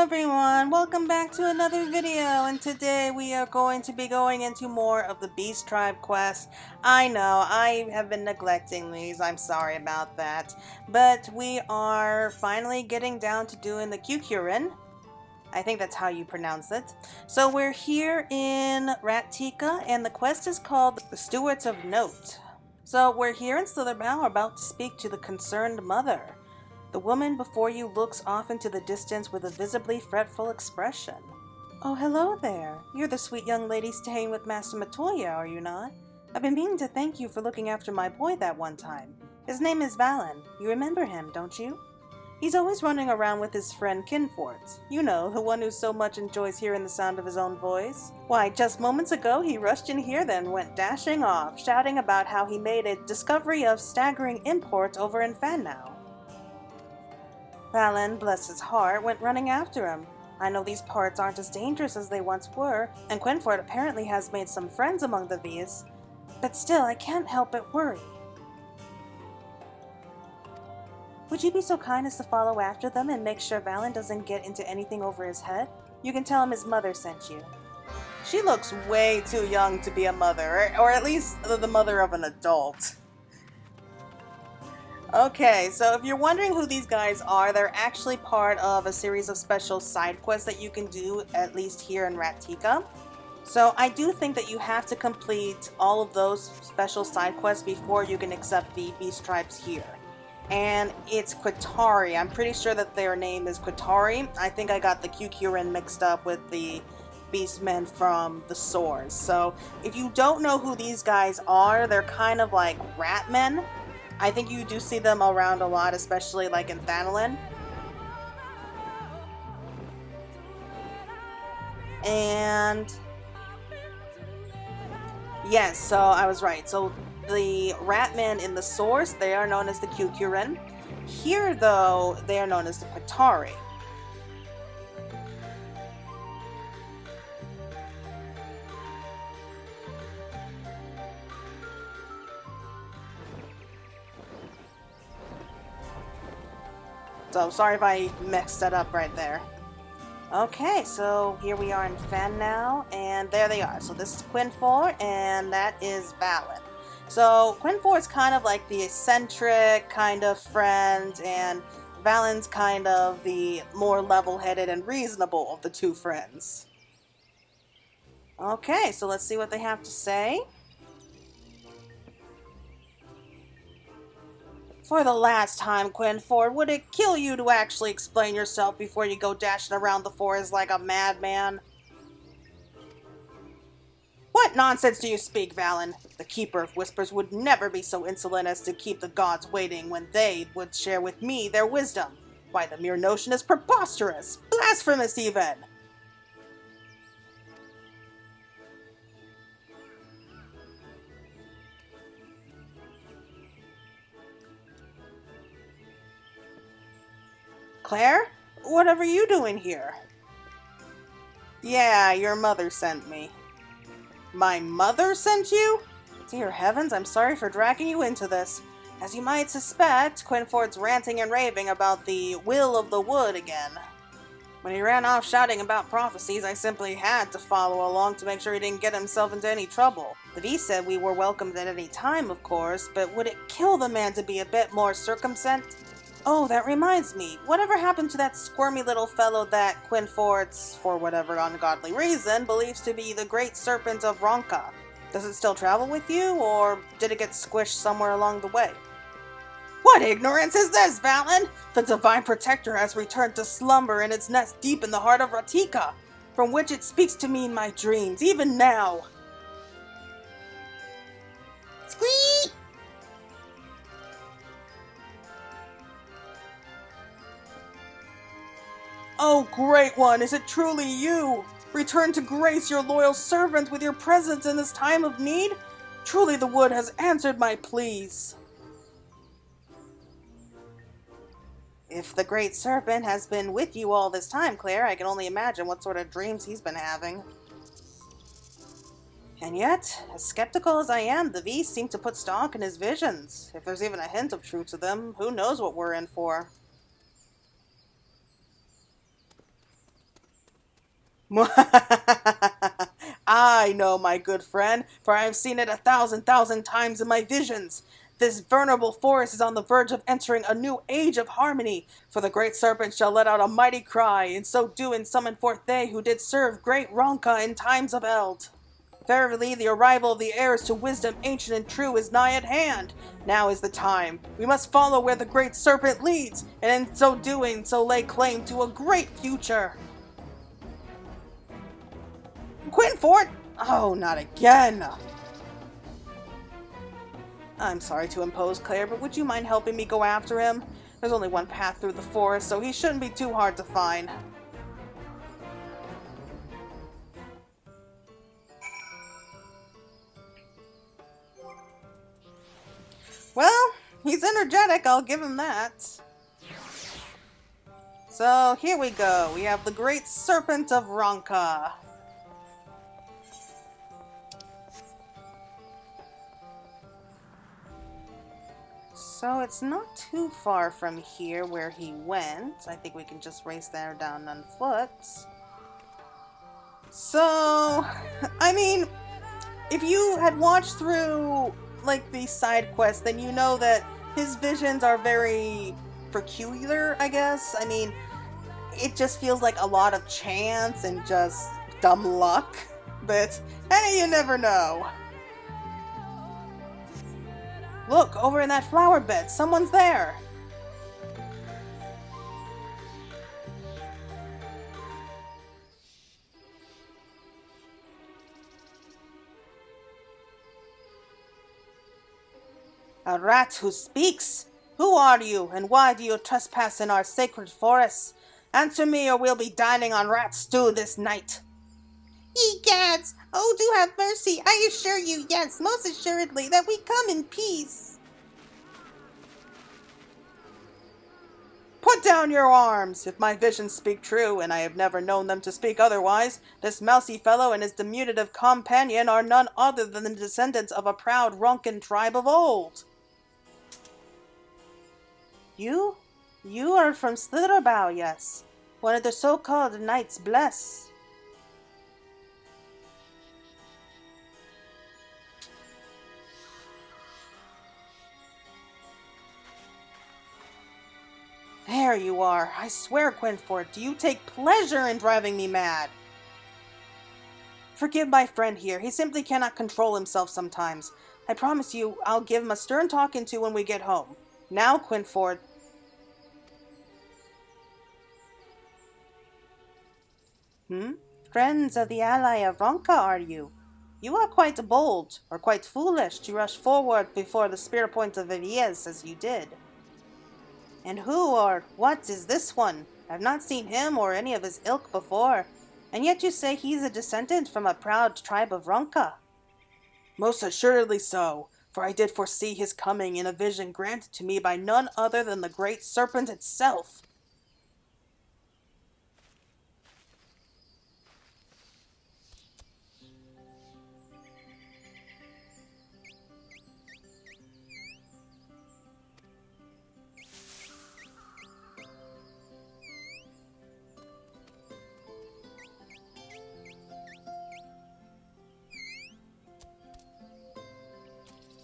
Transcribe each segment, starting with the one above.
Hello everyone, welcome back to another video, and today we are going to be going into more of the Beast Tribe quest. I know, I have been neglecting these, I'm sorry about that, but we are finally getting down to doing the Ququrin. I think that's how you pronounce it. So we're here in Ratika, and the quest is called the Stewards of Note. So we're here in Slitherbound, about to speak to the concerned mother. The woman before you looks off into the distance with a visibly fretful expression. Oh, hello there. You're the sweet young lady staying with Master Matoya, are you not? I've been meaning to thank you for looking after my boy that one time. His name is Valan. You remember him, don't you? He's always running around with his friend Quinfort. You know, the one who so much enjoys hearing the sound of his own voice. Why, just moments ago he rushed in here then went dashing off, shouting about how he made a discovery of staggering import over in Fannau. Valan, bless his heart, went running after him. I know these parts aren't as dangerous as they once were, and Quinfort apparently has made some friends among the Viis, but still I can't help but worry. Would you be so kind as to follow after them and make sure Valan doesn't get into anything over his head? You can tell him his mother sent you. She looks way too young to be a mother, or at least the mother of an adult. Okay, so if you're wondering who these guys are, they're actually part of a series of special side quests that you can do, at least here in Ratika. So I do think that you have to complete all of those special side quests before you can accept the Beast Tribes here. And it's Qitari. I'm pretty sure that their name is Qitari. I think I got the Ququrin mixed up with the Beastmen from the Swords. So if you don't know who these guys are, they're kind of like rat men. I think you do see them around a lot, especially like in Thanalan. And yes, so I was right. So the Ratmen in the Source, they are known as the Ququrin. Here, though, they are known as the Qitari. So sorry if I mixed that up right there. Okay, so here we are in Fannau, and there they are. So this is Quinfort, and that is Valan. So Quinfort's kind of like the eccentric kind of friend, and Valan's kind of the more level-headed and reasonable of the two friends. Okay, so let's see what they have to say. For the last time, Quinfort, would it kill you to actually explain yourself before you go dashing around the forest like a madman? What nonsense do you speak, Valan? The Keeper of Whispers would never be so insolent as to keep the gods waiting when they would share with me their wisdom. Why, the mere notion is preposterous! Blasphemous, even! Claire? What are you doing here? Yeah, your mother sent me. My mother sent you? Dear heavens, I'm sorry for dragging you into this. As you might suspect, Quinfort's ranting and raving about the will of the wood again. When he ran off shouting about prophecies, I simply had to follow along to make sure he didn't get himself into any trouble. The Viis said we were welcomed at any time, of course, but would it kill the man to be a bit more circumspect? Oh, that reminds me. Whatever happened to that squirmy little fellow that Quinfort's, for whatever ungodly reason, believes to be the Great Serpent of Ronka? Does it still travel with you, or did it get squished somewhere along the way? What ignorance is this, Valan? The Divine Protector has returned to slumber in its nest deep in the heart of Ratika, from which it speaks to me in my dreams, even now. Squeak! Oh, Great One, is it truly you? Return to grace your loyal servant with your presence in this time of need? Truly the wood has answered my pleas. If the Great Serpent has been with you all this time, Claire, I can only imagine what sort of dreams he's been having. And yet, as skeptical as I am, the Viis seem to put stock in his visions. If there's even a hint of truth to them, who knows what we're in for. I know, my good friend, for I have seen it 1,000,000 times in my visions. This venerable forest is on the verge of entering a new age of harmony, for the Great Serpent shall let out a mighty cry, and so doing summon forth they who did serve great Ronka in times of eld. Verily, the arrival of the heirs to wisdom ancient and true is nigh at hand. Now is the time. We must follow where the Great Serpent leads, and in so doing, so lay claim to a great future. Quinfort! Oh, not again! I'm sorry to impose, Claire, but would you mind helping me go after him? There's only one path through the forest, so he shouldn't be too hard to find. Well, he's energetic, I'll give him that. So, here we go. We have the Great Serpent of Ronka. So it's not too far from here where he went. I think we can just race there down on foot. So, I mean, if you had watched through, like, the side quests, then you know that his visions are very peculiar, I guess. I mean, it just feels like a lot of chance and just dumb luck. But, hey, you never know. Look, over in that flower bed, someone's there. A rat who speaks? Who are you, and why do you trespass in our sacred forests? Answer me, or we'll be dining on rat stew this night. Egads! Oh, do have mercy! I assure you, yes, most assuredly, that we come in peace. Put down your arms! If my visions speak true, and I have never known them to speak otherwise, this mousy fellow and his diminutive companion are none other than the descendants of a proud Ronkan tribe of old. You? You are from Slitherbow, yes. One of the so-called Knights Bless. There you are. I swear, Quinfort, do you take pleasure in driving me mad? Forgive my friend here. He simply cannot control himself sometimes. I promise you I'll give him a stern talking to when we get home. Now, Quinfort. Friends of the ally of Ranka, are you? You are quite bold, or quite foolish, to rush forward before the spearpoint of Viis as you did. And who or what is this one? I've not seen him or any of his ilk before, and yet you say he's a descendant from a proud tribe of Ronka. Most assuredly so, for I did foresee his coming in a vision granted to me by none other than the Great Serpent itself.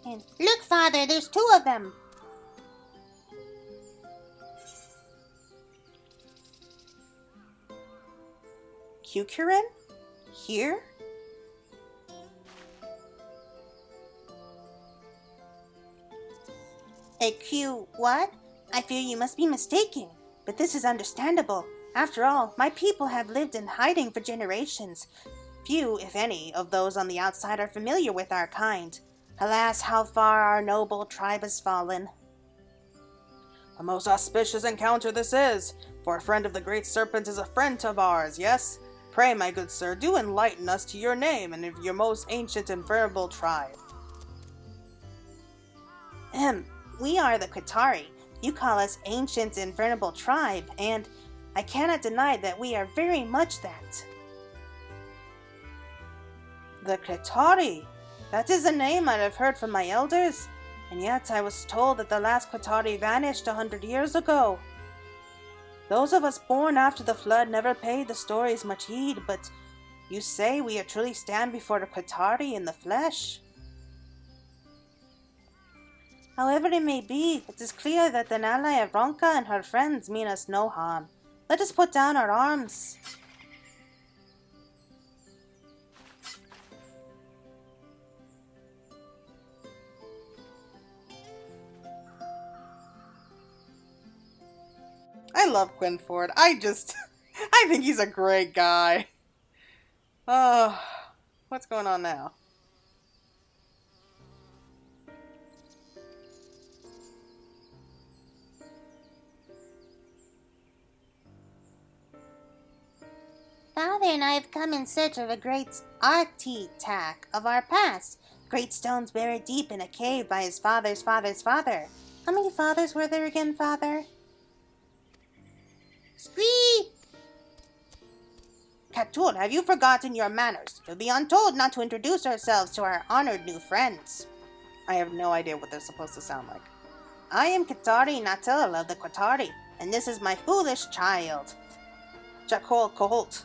And look, Father, there's two of them. Qucurin? Here? A Q what? I fear you must be mistaken, but this is understandable. After all, my people have lived in hiding for generations. Few, if any, of those on the outside are familiar with our kind. Alas, how far our noble tribe has fallen. A most auspicious encounter this is, for a friend of the Great Serpent is a friend of ours, yes? Pray, my good sir, do enlighten us to your name and of your most ancient and venerable tribe. We are the Qitari. You call us ancient and venerable tribe, and I cannot deny that we are very much that. The Qitari? That is a name I have heard from my elders, and yet I was told that the last Qitari vanished 100 years ago. Those of us born after the flood never paid the stories much heed, but you say we truly stand before the Qitari in the flesh. However it may be, it is clear that an ally of Ranka and her friends mean us no harm. Let us put down our arms. I love Quinfort. I think he's a great guy. Oh, what's going on now? Father and I have come in search of a great artifact of our past. Great stones buried deep in a cave by his father's father's father. How many fathers were there again, Father? Scream! Katul, have you forgotten your manners? You'll be untold not to introduce ourselves to our honored new friends. I have no idea what they're supposed to sound like. I am Qitari Natal of the Qitari, and this is my foolish child, Jakol Koholt.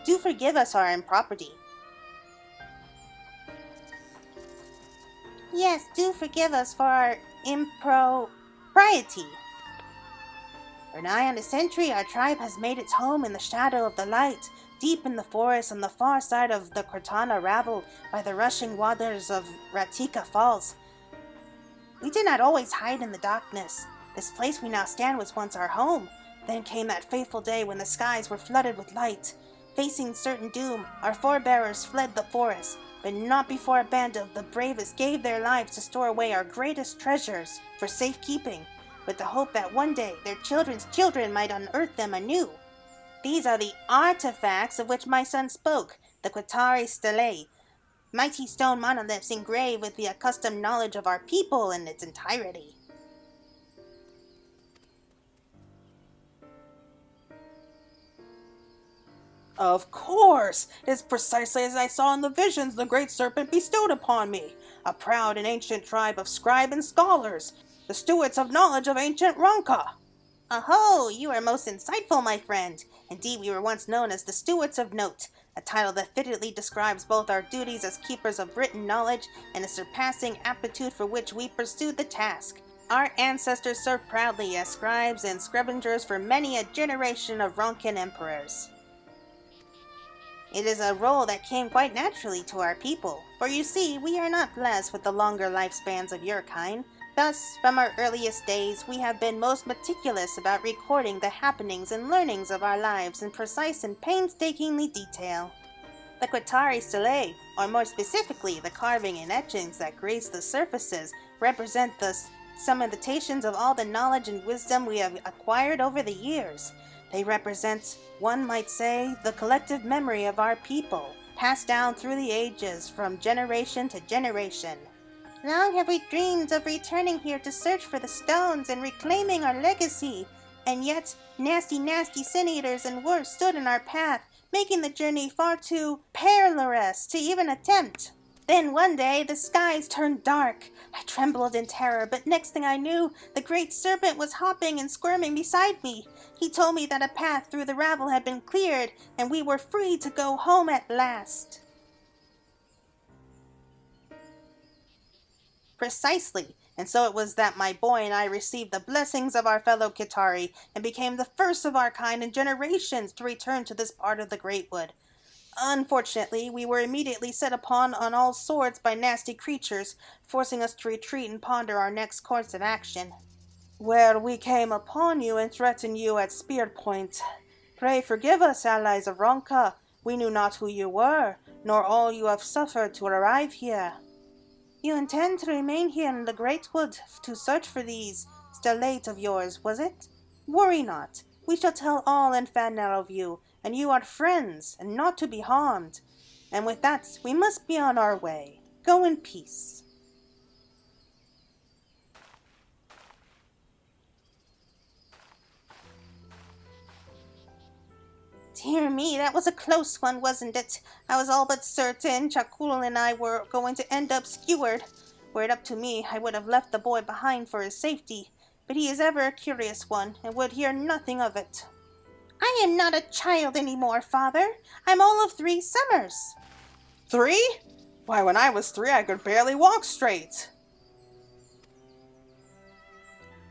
Do forgive us our impropriety. Yes, do forgive us for our impropriety. For nigh on a century, our tribe has made its home in the shadow of the light, deep in the forest on the far side of the Cortana Ravel by the rushing waters of Ratika Falls. We did not always hide in the darkness. This place we now stand was once our home. Then came that fateful day when the skies were flooded with light. Facing certain doom, our forebearers fled the forest, but not before a band of the bravest gave their lives to store away our greatest treasures for safekeeping, with the hope that one day their children's children might unearth them anew. These are the artifacts of which my son spoke, the Qitari stelae, mighty stone monoliths engraved with the accustomed knowledge of our people in its entirety. Of course! It is precisely as I saw in the visions the Great Serpent bestowed upon me. A proud and ancient tribe of scribe and scholars, the Stewards of knowledge of ancient Ronka. Aho! You are most insightful, my friend. Indeed, we were once known as the Stewards of Note, a title that fittingly describes both our duties as keepers of written knowledge and a surpassing aptitude for which we pursued the task. Our ancestors served proudly as scribes and scavengers for many a generation of Ronkan emperors. It is a role that came quite naturally to our people, for you see, we are not blessed with the longer lifespans of your kind. Thus, from our earliest days, we have been most meticulous about recording the happenings and learnings of our lives in precise and painstakingly detail. The Qitari stelae, or more specifically, the carving and etchings that grace the surfaces, represent some imitations of all the knowledge and wisdom we have acquired over the years. They represent, one might say, the collective memory of our people, passed down through the ages from generation to generation. Long have we dreamed of returning here to search for the stones and reclaiming our legacy, and yet nasty sin eaters and worse stood in our path, making the journey far too perilous to even attempt. Then one day the skies turned dark. I trembled in terror, but next thing I knew, the Great Serpent was hopping and squirming beside me. He told me that a path through the Ravel had been cleared, and we were free to go home at last. Precisely, and so it was that my boy and I received the blessings of our fellow Qitari, and became the first of our kind in generations to return to this part of the Great Wood. Unfortunately, we were immediately set upon on all swords by nasty creatures, forcing us to retreat and ponder our next course of action. Where we came upon you and threatened you at spearpoint. Pray forgive us, allies of Ronka. We knew not who you were, nor all you have suffered to arrive here. You intend to remain here in the Great Wood to search for these stellates of yours, was it? Worry not. We shall tell all in Fanner of you, and you are friends, and not to be harmed. And with that, we must be on our way. Go in peace. Dear me, that was a close one, wasn't it? I was all but certain Chakul and I were going to end up skewered. Were it up to me, I would have left the boy behind for his safety, but he is ever a curious one, and would hear nothing of it. I am not a child anymore, Father. I'm all of 3 summers. 3? Why, when I was 3, I could barely walk straight.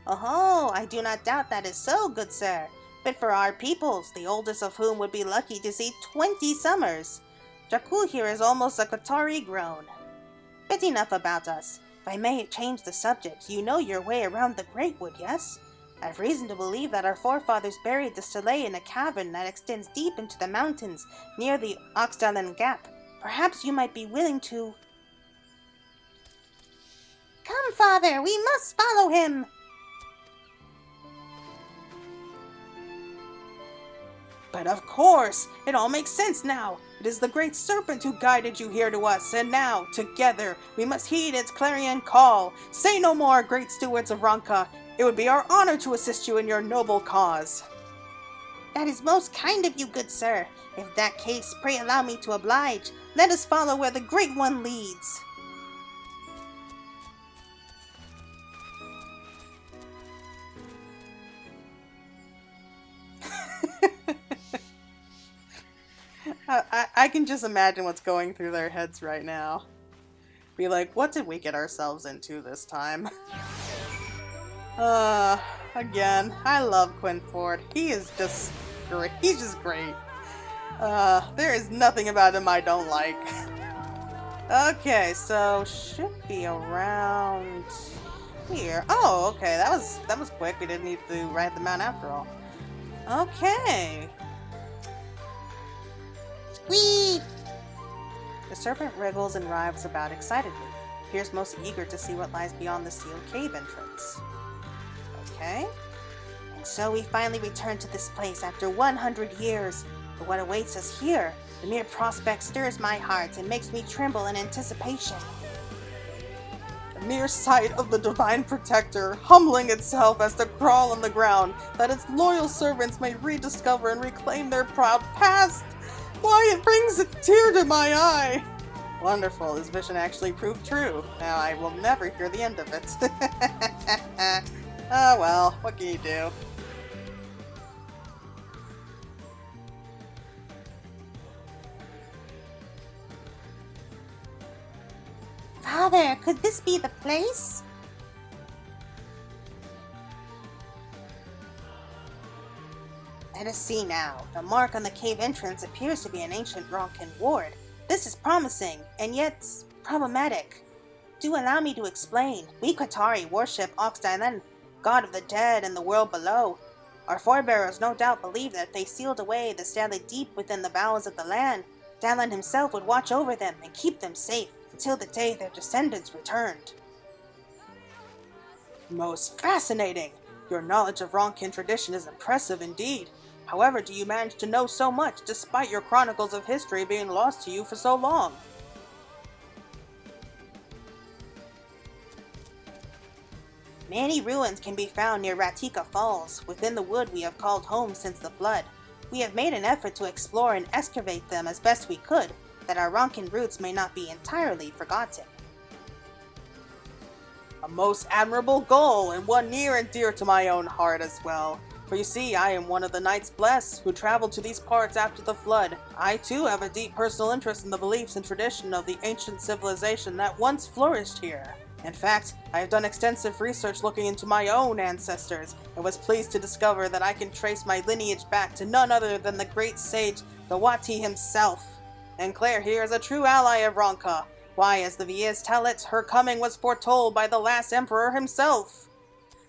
Oh, I do not doubt that is so, good sir. But for our peoples, the oldest of whom would be lucky to see 20 summers. Jakku here is almost a Qitari grown. But enough about us. If I may change the subject, you know your way around the Great Wood, yes? I've reason to believe that our forefathers buried the stele in a cavern that extends deep into the mountains, near the Oxdalen Gap. Perhaps you might be willing to... Come, Father, we must follow him! But of course! It all makes sense now! It is the Great Serpent who guided you here to us, and now, together, we must heed its clarion call. Say no more, great Stewards of Ronka! It would be our honor to assist you in your noble cause. That is most kind of you, good sir. If that case, pray allow me to oblige. Let us follow where the Great One leads. I can just imagine what's going through their heads right now. Be like, what did we get ourselves into this time? Again, I love Quinfort. He is just great. He's just great. There is nothing about him I don't like. Okay, so should be around here. Oh, okay, that was quick. We didn't need to ride them out after all. Okay. Whee! The serpent wriggles and writhes about excitedly. Appears most eager to see what lies beyond the sealed cave entrance. Okay. And so we finally return to this place after 100 years. But what awaits us here? The mere prospect stirs my heart and makes me tremble in anticipation. The mere sight of the divine protector, humbling itself as to crawl on the ground, that its loyal servants may rediscover and reclaim their proud past. Why, it brings a tear to my eye! Wonderful, his vision actually proved true. Now I will never hear the end of it. Oh well, what can you do? Father, could this be the place? Let us see now. The mark on the cave entrance appears to be an ancient Ronkan ward. This is promising, and yet problematic. Do allow me to explain. We Qitari worship Oxdalen, god of the dead and the world below. Our forebears no doubt believed that if they sealed away the stele deep within the bowels of the land, Dalan himself would watch over them and keep them safe until the day their descendants returned. Most fascinating! Your knowledge of Ronkan tradition is impressive indeed. However do you manage to know so much despite your chronicles of history being lost to you for so long? Many ruins can be found near Ratika Falls, within the wood we have called home since the flood. We have made an effort to explore and excavate them as best we could, that our Ronkan roots may not be entirely forgotten. A most admirable goal, and one near and dear to my own heart as well. For you see, I am one of the Knights Blessed who traveled to these parts after the flood. I too have a deep personal interest in the beliefs and tradition of the ancient civilization that once flourished here. In fact, I have done extensive research looking into my own ancestors, and was pleased to discover that I can trace my lineage back to none other than the great sage Dawati himself. And Claire here is a true ally of Ranka. Why, as the Viis tell it, her coming was foretold by the last emperor himself.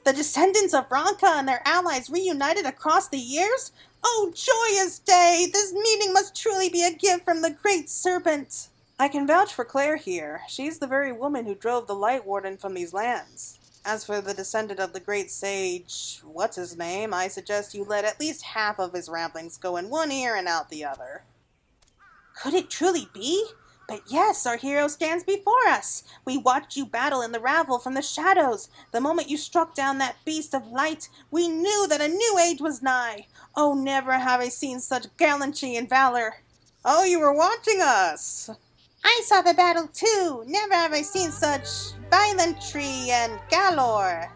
The descendants of Ranka and their allies reunited across the years? Oh, joyous day! This meeting must truly be a gift from the Great Serpent! I can vouch for Claire here. She's the very woman who drove the Light Warden from these lands. As for the descendant of the great sage, what's his name, I suggest you let at least half of his ramblings go in one ear and out the other. Could it truly be? But yes, our hero stands before us. We watched you battle in the ravel from the shadows. The moment you struck down that beast of light, we knew that a new age was nigh. Oh, never have I seen such gallantry and valor. Oh, you were watching us. I saw the battle too. Never have I seen such violentry and galore.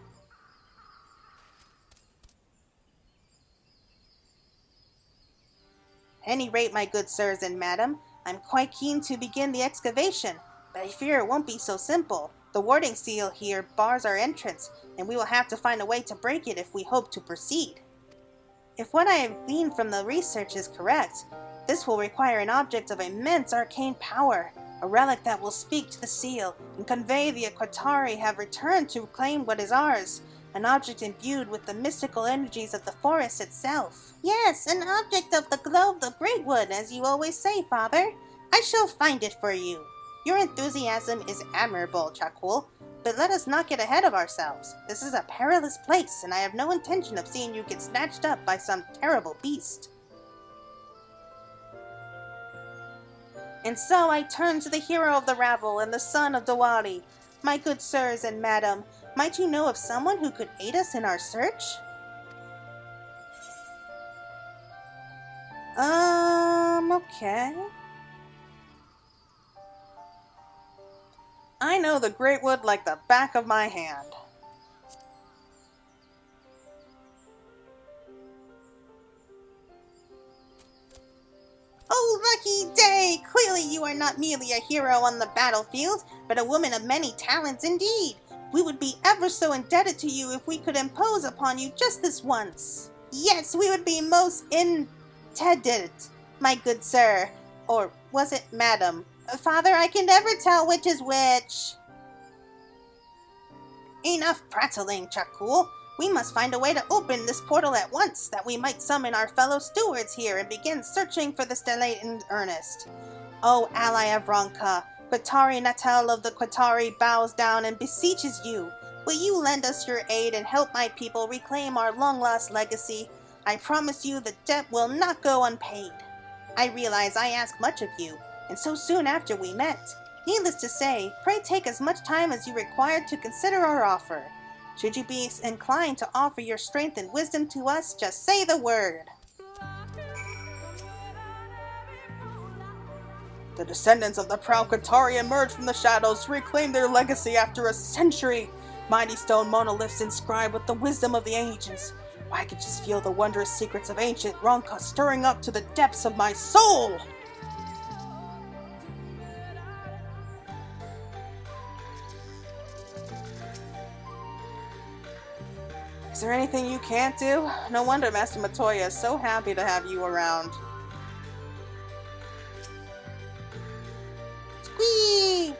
At any rate, my good sirs and madam, I'm quite keen to begin the excavation, but I fear it won't be so simple. The warding seal here bars our entrance, and we will have to find a way to break it if we hope to proceed. If what I have gleaned from the research is correct, this will require an object of immense arcane power, a relic that will speak to the seal and convey the Qitari have returned to claim what is ours, an object imbued with the mystical energies of the forest itself. Yes, an object of the glow of the great wood, as you always say, Father. I shall find it for you. Your enthusiasm is admirable, Chakul, but let us not get ahead of ourselves. This is a perilous place, and I have no intention of seeing you get snatched up by some terrible beast. And so I turn to the hero of the ravel and the son of Diwali. My good sirs and madam, might you know of someone who could aid us in our search? Okay. I know the Great Wood like the back of my hand. Oh, lucky day! Clearly you are not merely a hero on the battlefield, but a woman of many talents indeed. We would be ever so indebted to you if we could impose upon you just this once. Yes, we would be most indebted, my good sir. Or was it madam? Father, I can never tell which is which. Enough prattling, Chakul. We must find a way to open this portal at once, that we might summon our fellow stewards here and begin searching for this delay in earnest. O ally of Ranka, Qitari Natal of the Qitari bows down and beseeches you. Will you lend us your aid and help my people reclaim our long-lost legacy? I promise you the debt will not go unpaid. I realize I ask much of you, and so soon after we met. Needless to say, pray take as much time as you require to consider our offer. Should you be inclined to offer your strength and wisdom to us, just say the word. The descendants of the proud Qitari emerge from the shadows to reclaim their legacy after a century. Mighty stone monoliths inscribed with the wisdom of the ages. I could just feel the wondrous secrets of ancient Ranka stirring up to the depths of my soul. Is there anything you can't do? No wonder Master Matoya is so happy to have you around. Squee!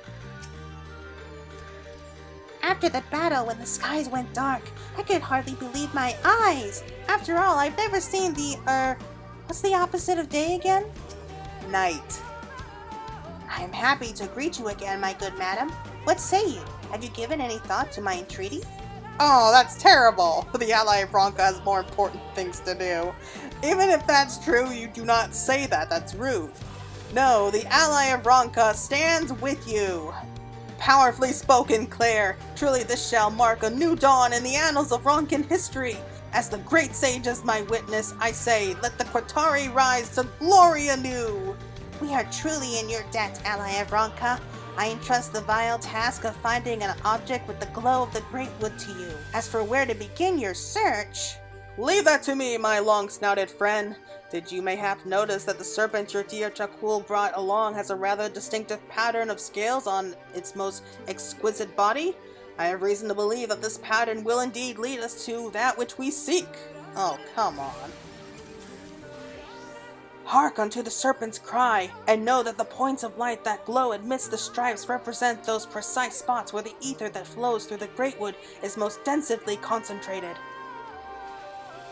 After the battle, when the skies went dark, I could hardly believe my eyes. After all, I've never seen the, what's the opposite of day again? Night. I am happy to greet you again, my good madam. What say you? Have you given any thought to my entreaty? Oh, that's terrible! The ally of Ranka has more important things to do. Even if that's true, you do not say that. That's rude. No, the ally of Ranka stands with you. Powerfully spoken, Claire. Truly this shall mark a new dawn in the annals of Ronkan history. As the great sage is my witness, I say, let the Qitari rise to glory anew. We are truly in your debt, ally of Ranka. I entrust the vile task of finding an object with the glow of the great wood to you. As for where to begin your search... Leave that to me, my long-snouted friend. Did you mayhap notice that the serpent your dear Chakul brought along has a rather distinctive pattern of scales on its most exquisite body? I have reason to believe that this pattern will indeed lead us to that which we seek. Oh, come on. Hark unto the serpent's cry, and know that the points of light that glow amidst the stripes represent those precise spots where the ether that flows through the great wood is most densely concentrated.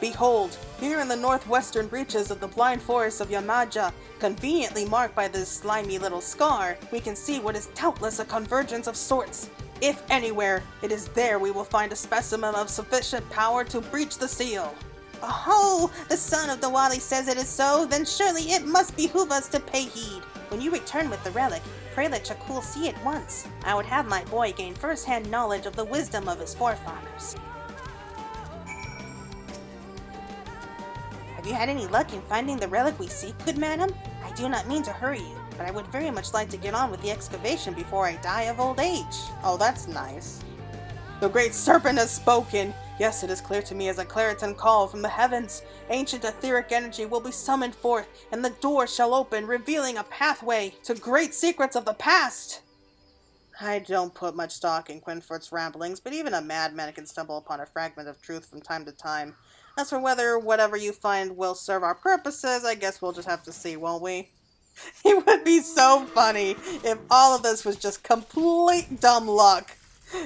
Behold, here in the northwestern reaches of the blind forest of Yamaja, conveniently marked by this slimy little scar, we can see what is doubtless a convergence of sorts. If anywhere, it is there we will find a specimen of sufficient power to breach the seal. Oh, the son of Diwali says it is so, then surely it must behoove us to pay heed. When you return with the relic, pray let Chakul see it once. I would have my boy gain first-hand knowledge of the wisdom of his forefathers. Have you had any luck in finding the relic we seek, good madam? I do not mean to hurry you, but I would very much like to get on with the excavation before I die of old age. Oh, that's nice. The Great Serpent has spoken. Yes, it is clear to me as a clarion call from the heavens. Ancient etheric energy will be summoned forth, and the door shall open, revealing a pathway to great secrets of the past. I don't put much stock in Quinfort's ramblings, but even a madman can stumble upon a fragment of truth from time to time. As for whether whatever you find will serve our purposes, I guess we'll just have to see, won't we? It would be so funny if all of this was just complete dumb luck.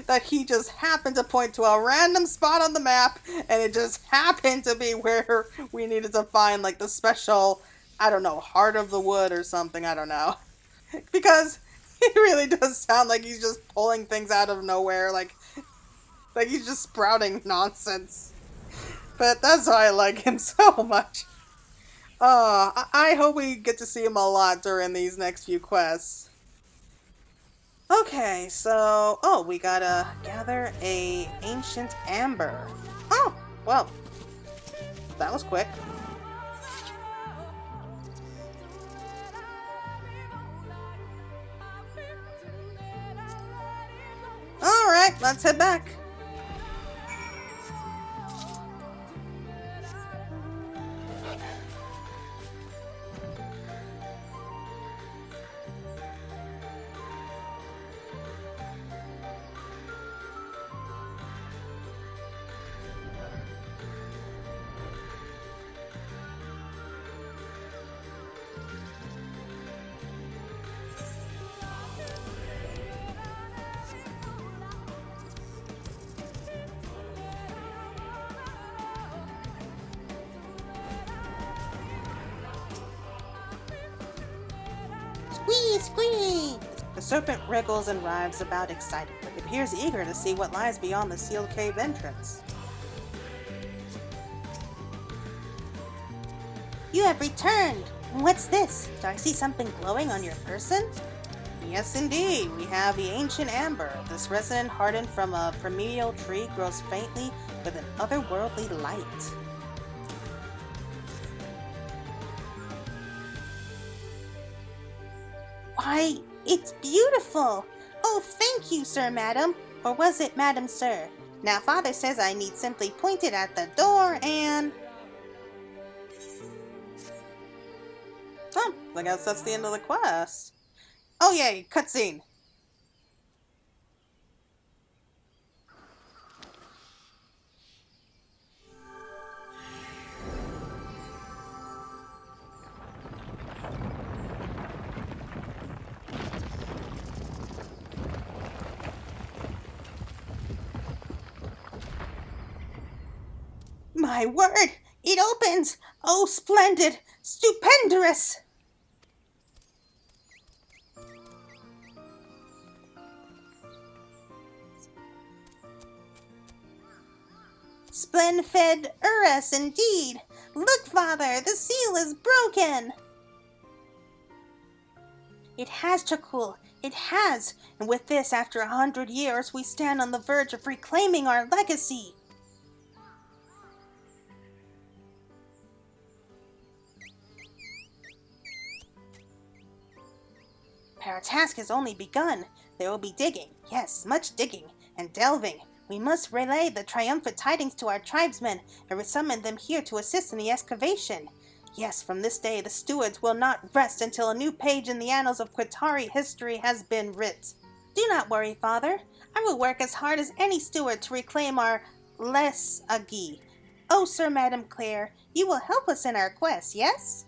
That he just happened to point to a random spot on the map, and it just happened to be where we needed to find, like, the special, I don't know, heart of the wood or something, I don't know. Because it really does sound like he's just pulling things out of nowhere, like he's just sprouting nonsense. But that's why I like him so much. I hope we get to see him a lot during these next few quests. Okay, so, we gotta gather a ancient amber. Oh, well, that was quick. Alright, let's head back. Squee, squee! The serpent wriggles and writhes about excitedly. It appears eager to see what lies beyond the sealed cave entrance. You have returned! What's this? Do I see something glowing on your person? Yes, indeed. We have the ancient amber. This resin hardened from a primordial tree grows faintly with an otherworldly light. Why, it's beautiful! Oh, thank you, Sir Madam. Or was it Madam Sir? Now, Father says I need simply point it at the door and... Oh, I guess that's the end of the quest. Oh yay, cutscene! My word! It opens! Oh, splendid! Stupendous! Splendid Urus, indeed! Look, Father! The seal is broken! It has, Chakul. It has! And with this, after 100 years, we stand on the verge of reclaiming our legacy! Our task has only begun. There will be digging, yes, much digging, and delving. We must relay the triumphant tidings to our tribesmen, and summon them here to assist in the excavation. Yes, from this day the stewards will not rest until a new page in the annals of Qitari history has been writ. Do not worry, Father. I will work as hard as any steward to reclaim our legacy. Oh, Sir Madam Claire, you will help us in our quest, yes?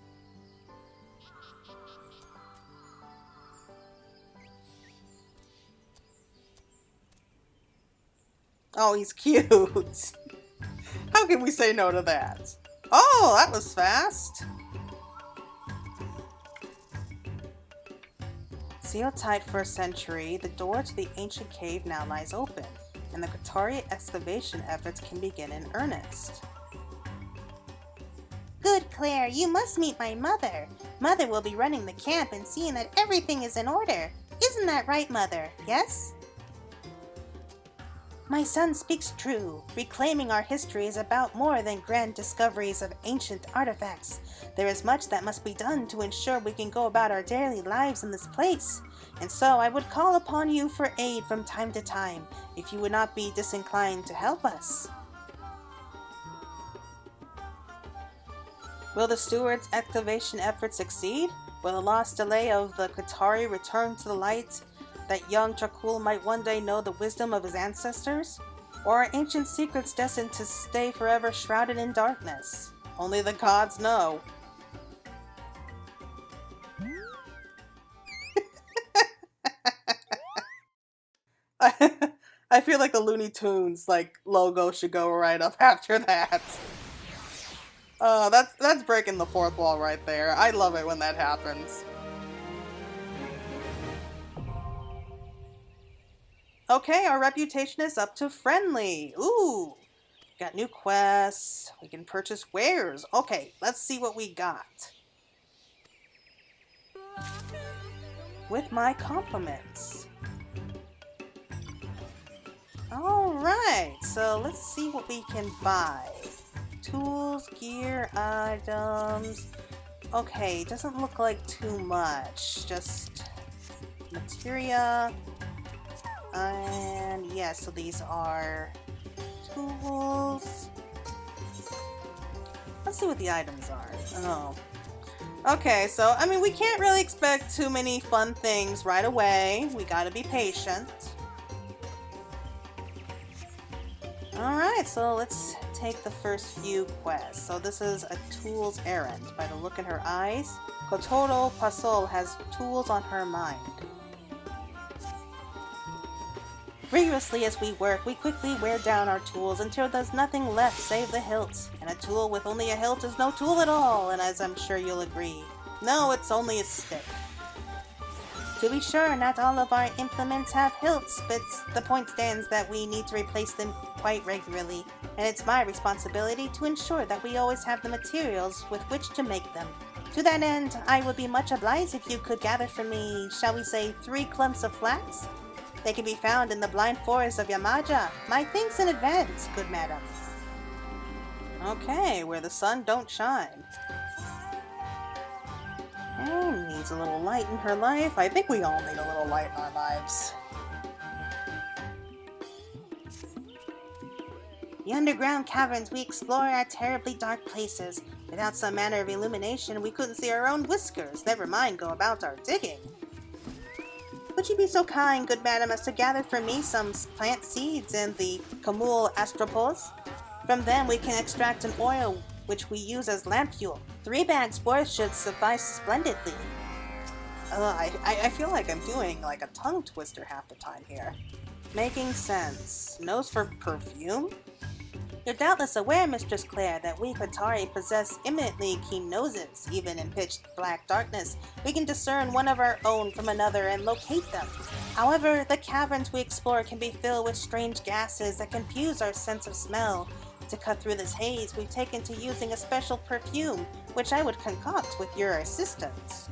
Oh, he's cute. How can we say no to that? Oh, that was fast. Sealed tight for a century, the door to the ancient cave now lies open, and the Qitari excavation efforts can begin in earnest. Good, Claire, you must meet my mother. Mother will be running the camp and seeing that everything is in order. Isn't that right, Mother? Yes? My son speaks true. Reclaiming our history is about more than grand discoveries of ancient artifacts. There is much that must be done to ensure we can go about our daily lives in this place. And so I would call upon you for aid from time to time, if you would not be disinclined to help us. Will the Stewards' excavation efforts succeed? Will the lost delay of the Qitari return to the light, that young Charcoal might one day know the wisdom of his ancestors? Or are ancient secrets destined to stay forever shrouded in darkness? Only the gods know. I feel like the Looney Tunes logo should go right up after that. That's breaking the fourth wall right there. I love it when that happens. Okay, our reputation is up to friendly. Ooh, got new quests. We can purchase wares. Okay, let's see what we got. With my compliments. Alright, so let's see what we can buy. Tools, gear, items. Okay, doesn't look like too much. Just materia. And yeah, so these are tools. Let's see what the items are. Oh. Okay, so I mean, we can't really expect too many fun things right away. We gotta be patient. Alright, so let's take the first few quests. So this is a tools errand. By the look in her eyes, Kotoro Pasol has tools on her mind. Rigorously as we work, we quickly wear down our tools until there's nothing left save the hilt. And a tool with only a hilt is no tool at all, and as I'm sure you'll agree, no, it's only a stick. To be sure, not all of our implements have hilts, but the point stands that we need to replace them quite regularly, and it's my responsibility to ensure that we always have the materials with which to make them. To that end, I would be much obliged if you could gather for me, shall we say, 3 clumps of flax? They can be found in the blind forest of Yamaja. My thanks in advance, good madam. Okay, where the sun don't shine. And needs a little light in her life. I think we all need a little light in our lives. The underground caverns we explore are terribly dark places. Without some manner of illumination, we couldn't see our own whiskers, never mind go about our digging. Would you be so kind, good madam, as to gather for me some plant seeds and the Camul astropos? From them we can extract an oil which we use as lamp fuel. 3 bags worth should suffice splendidly. I feel like I'm doing like a tongue twister half the time here. Making sense. Nose for perfume? You're doubtless aware, Mistress Claire, that we Qitari possess eminently keen noses. Even in pitch black darkness, we can discern one of our own from another and locate them. However, the caverns we explore can be filled with strange gases that confuse our sense of smell. To cut through this haze, we've taken to using a special perfume, which I would concoct with your assistance.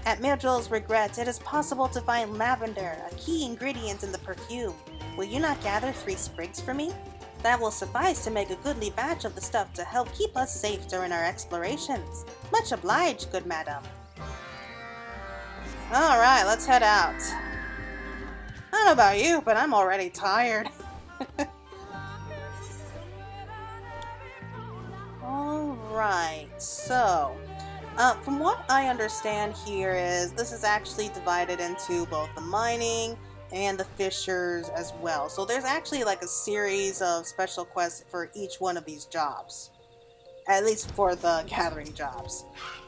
At Mildred's regret, it is possible to find lavender, a key ingredient in the perfume. Will you not gather 3 sprigs for me? That will suffice to make a goodly batch of the stuff to help keep us safe during our explorations. Much obliged, good madam. Alright, let's head out. I don't know about you, but I'm already tired. Alright, so from what I understand here is this is actually divided into both the mining and the fishers as well. So there's actually like a series of special quests for each one of these jobs. At least for the gathering jobs.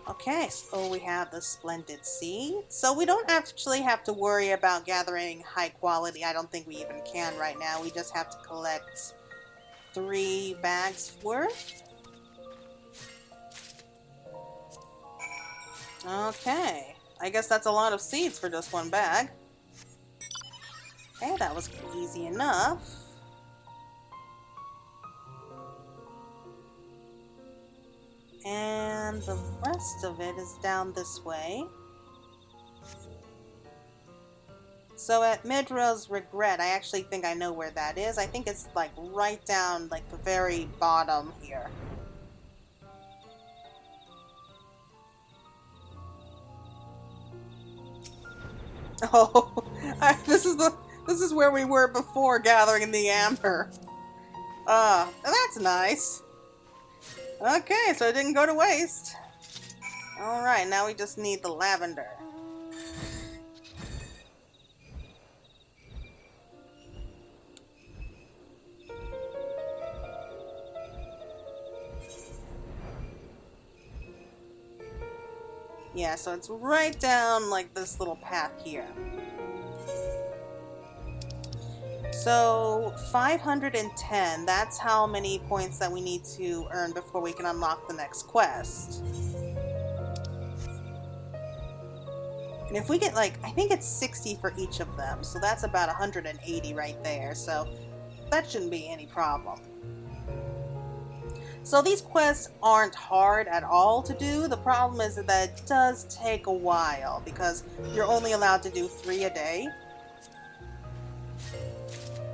Okay, so we have the splendid seed. So we don't actually have to worry about gathering high quality. I don't think we even can right now. We just have to collect 3 bags worth. Okay, I guess that's a lot of seeds for just 1 bag. Okay, that was easy enough. And the rest of it is down this way. So at Midra's regret, I actually think I know where that is. I think it's like right down like the very bottom here. Oh, this is where we were before gathering the amber. That's nice. Okay, so it didn't go to waste. Alright, now we just need the lavender. Yeah, so it's right down like this little path here. So 510, that's how many points that we need to earn before we can unlock the next quest. And if we get like, I think it's 60 for each of them, so that's about 180 right there, so that shouldn't be any problem. So these quests aren't hard at all to do. The problem is that it does take a while because you're only allowed to do 3 a day.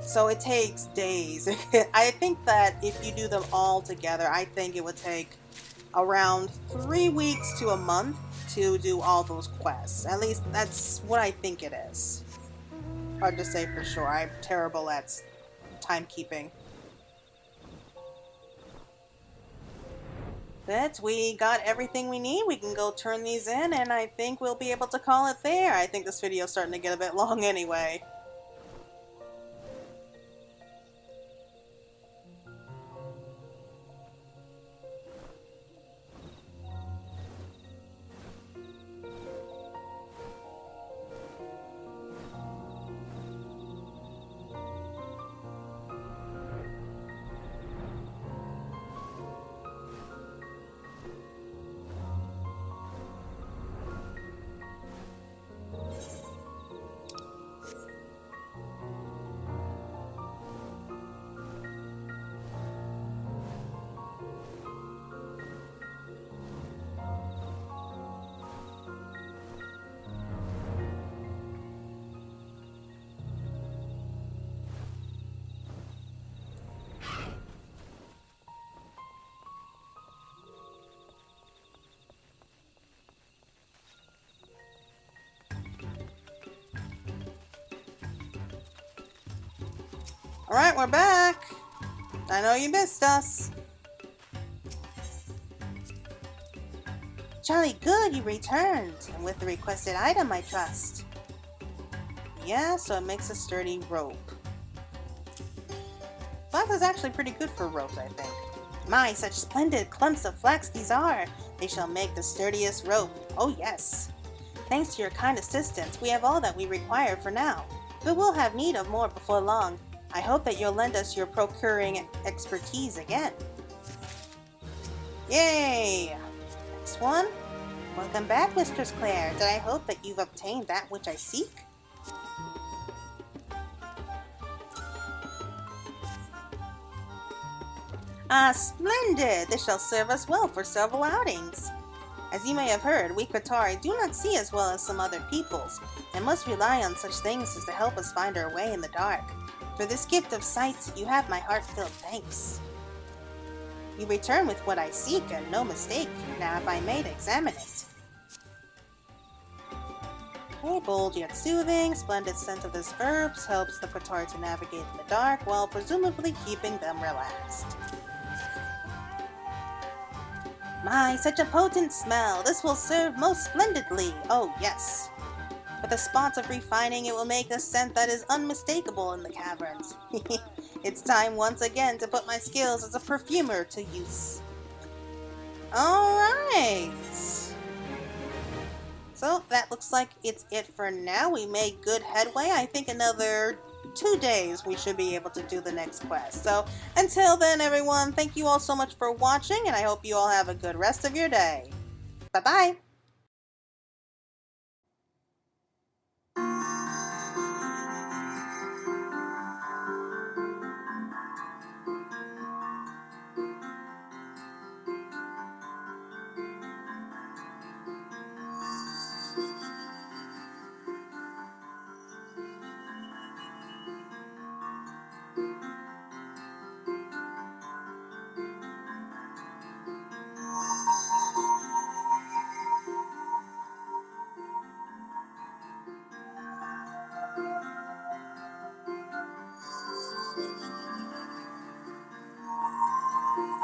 So it takes days. I think that if you do them all together, I think it would take around 3 weeks to a month to do all those quests. At least that's what I think it is. Hard to say for sure. I'm terrible at timekeeping. But we got everything we need. We can go turn these in, and I think we'll be able to call it there. I think this video's starting to get a bit long anyway. Alright, we're back! I know you missed us. Jolly good, you returned, and with the requested item, I trust. Yeah, so it makes a sturdy rope. Flax is actually pretty good for ropes, I think. My, such splendid clumps of flax these are! They shall make the sturdiest rope. Oh yes! Thanks to your kind assistance, we have all that we require for now. But we'll have need of more before long. I hope that you'll lend us your procuring expertise again. Yay! Next one. Welcome back, Mistress Claire. Did I hope that you've obtained that which I seek? Ah, splendid! This shall serve us well for several outings. As you may have heard, we Qitari do not see as well as some other peoples, and must rely on such things as to help us find our way in the dark. For this gift of sight, you have my heart-filled thanks. You return with what I seek, and no mistake. Now if I may examine it. Okay, bold yet soothing, splendid scent of this herbs helps the Qitari to navigate in the dark, while presumably keeping them relaxed. My, such a potent smell! This will serve most splendidly! Oh, yes! With the spots of refining, it will make a scent that is unmistakable in the caverns. It's time once again to put my skills as a perfumer to use. Alright! So, that looks like it's it for now. We made good headway. I think another 2 days we should be able to do the next quest. So, until then, everyone, thank you all so much for watching, and I hope you all have a good rest of your day. Bye-bye!